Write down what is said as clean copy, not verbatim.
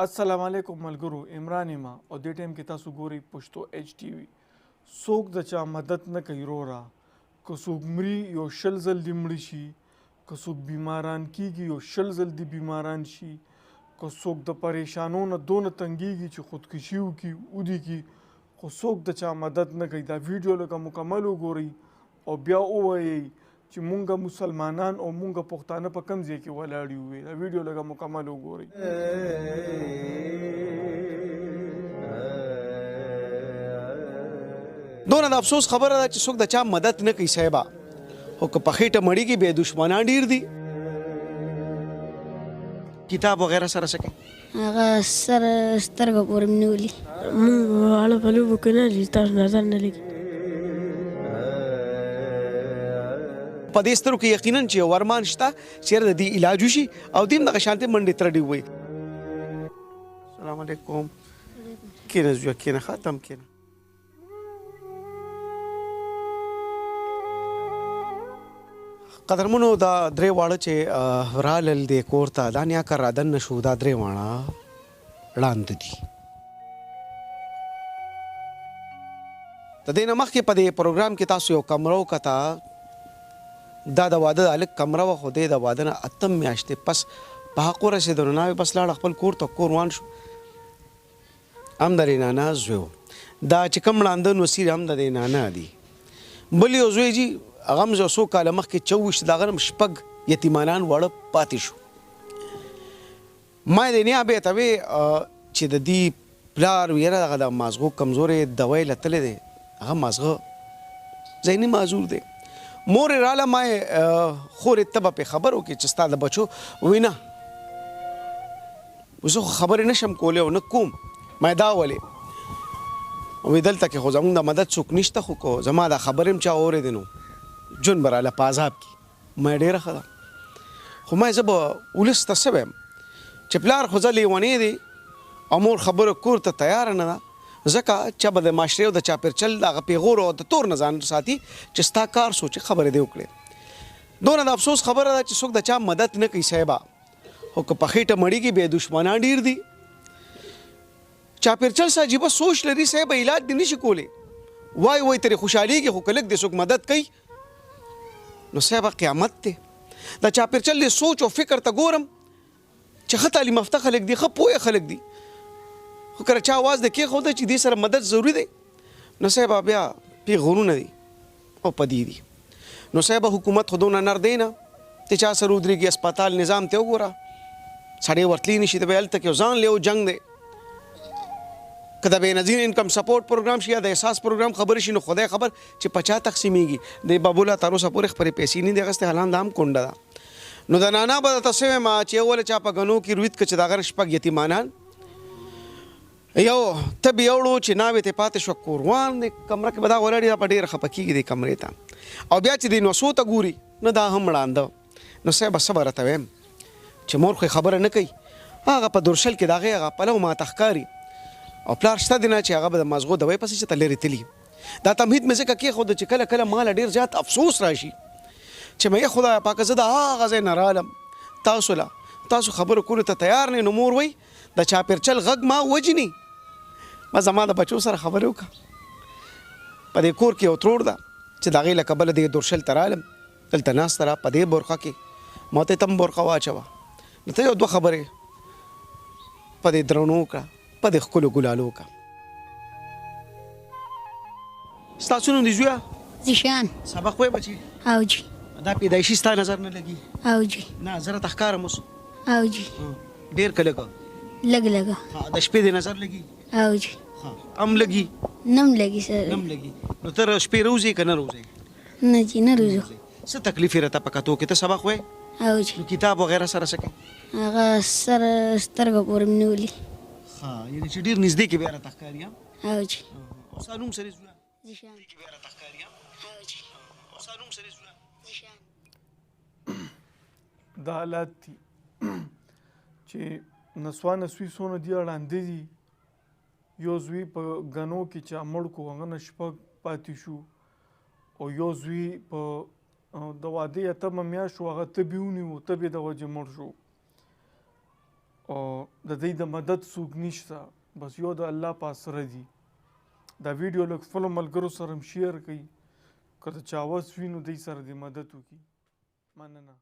السلام علیکم ملګرو، عمران ما او دې ټایم کې تاسو ګورئ پښتو ایچ ټي وي. څوک د چا مدد نه کوي وروره، که څوک مري یو شل ځل دې مړه شي، که څوک بیماران کیږي یو شل ځل دې بیماران شي، که څوک د پریشانو نه دونه تنګیږي چې خودکشي وکړي ودې کړي، خو څوک د چا مدد نه کوي. دا ویډیو لکه مکمل وګورئ او بیا ووایئ چې مونږه مسلمانان او مونږه پښتانه په کوم ځای کې ولاړ یو. دا ویډیو لکه مکمل وګورئ. دونه د افسوس خبره ده چې څوک د چا مدد نه کوي صاحبه، خو که په خېټه مړیږي بیا دشمنان ډېر دي. کتاب وغیره سره څه کوي؟ هغه سره سترګو پورې مې نیولي. موږ واړه په لوبو کې نه لري، تاسو نظر نه لګي. په دې سترګو کې یقینا چې یو ارمان شته چېرې د دې علاج وشي او دې هم دغه شانتې منډې ترډې ووایي. السلام علیکم. کښېنه زویه کښېنه، ښه ته هم کښېنه. قدرمنو دا درې واړه چې رالل دې کور ته، دا نیاکه رادننه شو، دا درې واړه ړانده دي. د دې نه مخکې په دې پروګرام کې تاسو یو کمره وکته، دا د واده د هلک کمره وه، خو دی د واده نه 8 میاشتې پس په حق ورسېدو نو ناوې بس لاړه خپل کور ته، کور روان شو. هم د دې نانا زوی و، دا چې کوم ړانده نوسیر هم د دې نانا دي. بل یو زوی جي هغه هم یو څو کاله مخکې 24 د هغه هم شپږ یتیمانان واړه پاتې شو. ما یې د نیا بیا ته وې چې د دې پلار یاره دغه د مازغو کمزورې دوی لتلی دی، هغه مازغه ذهني معذور دی. مور یې راله، ما یې خورې ته به پرې خبر وکړې چې ستا د بچو. وایي نه، زه خو خبرې نه شم کولی او نه کوم. ما یې دا ولې؟ وایي دلته کې خو زمونږ د مدد څوک نشته، خو که زما دا خبرې هم چا اورېدې نو جون به راله په عذاب کړي. ما یې ډېره ښه ده، خو ما یې زه به ولس ته څه وایم چې پلار خو زه لیونی دی او مور خبره کور ته تیاره نه ده، ځکه چې به د معاشرې او د چاپېرچل دغه پیغور او د تور نه ځان ساتي چې ستا کار سوچې خبرې دې وکړې. دونه د افسوس خبره ده چې څوک د چا مدد نه کوي صاحبه، خو که په خېټه مړیږي بیا دشمنان ډېر دي. چاپېرچل څه عجیبه سوچ لري صاحبه، علاج دې نشي کولی. وای ترې خوشحالېږي، خو که لږ دې څوک مدد کوي نو صاحبه قیامت دی. د چاپېرچل دې سوچ او فکر ته ګورم چې ښه تعلیم یافته خلک دي، ښه پوهه خلک دي، خو کله چا آواز د کېښوده چې دې سره مدد ضروري دی نو صاحبه بیا پیغورونه دي او پدې دي. نو صاحبه حکومت خو دونه نر دی نه چې چا سره ودرېږي. اسپتال نظام ته وګوره، سړی ورتلی نشي، د بیا هلته کې ځان لیو جنګ دی. که د بېنظیر انکم سپورټ پروګرام شي یا د احساس پروګرام خبرې شي نو خدای خبر چې په چا تقسیمېږي. د بابولا تر اوسه پورې خپلې پیسې نه دي اخیستې، حالان دا هم کونډه ده. نو د نانا به درته څه وایم چې یو ولې چا په ګنو کې روید که چې د هغه شپږ یتیمانان یو ته بیا وړو چې ناوې ته پاتې شوه کوروان دی، کمره کې به دا ولاړ دا په ډېره خفه کېږي دې کمرې ته. او بیا چې دې نوسو ته ګوري نو دا هم ړانده. نو صاحبه څه به راته وایم چې مور خو خبره نه کوي، هغه په دورشل کې د هغې هغه پلو ماته ښکاري او پلار شته دی نه چې هغه به د مازغو دوی پسې چې ته لرې تلي. دا تمهید مې ځکه کېښوده چې کله کله ماله ډېر زیات افسوس راشي چې مې خدای پاکه زه د هغه ځای نه رالم تاسو له، تاسو خبرو کولو ته تیار نه. نو مور وایي د چاپېرچل غږ ما وجني، ما زما د بچو سره خبرې وکړه. په دې کور کې یو ترور ده چې د هغې له کبله دې دورشل ته رالم، دلته ناسته را په دې برخه کې ما ته هم برخه واچوه. نو ته یو دوه خبرې په دې درنو وکړه، په دې ښکلو ګلالو وکړه. ستاسو نوم دې زویه؟ زیشان. سبق وایې بچي؟ او جي. دا پیدایشي ستا نظر نه لګي؟ او جي. نه زه راته ښکارم اوس؟ او جي. ډېر که لږه؟ لږ. د شپې دې نظر لګي؟ او جي. هم لګي؟ نم لګي سر. نم لګي. نو ته شپې روزې که نه روزې؟ نه جي نه روزو. څه تکلیف یې راته په کتو کې؟ ته سبق وایې؟ او جي. نو کتاب وغیره سره څه کوې؟ هغه سره سترګو پورې مې نیولي. یعنې چې ډېر نږدې کې بیا راته ښکاري. او جي. او ستا نوم سره زویه؟ زیشان. بیا راته ښکاري. او جي. او ستا نوم سره زویه؟ زیشان. دا حالات دي چې نسوا نسوي څونه دي ړانده دي. یو زوی په ګنو کې چا مړ کو، هغه نه شپږ پاتې شو، او یو زوی په د واده 8مه میاشت و، هغه تبې ونیو، تبې د وجې مړ شو. او د دې د مدد څوک نشته بس یو د الله په سره دي. دا ویډیو لږ خپلو ملګرو سره هم شیر کړئ که د چا وس وي نو دوی سره دې مدد وکړي. مننه.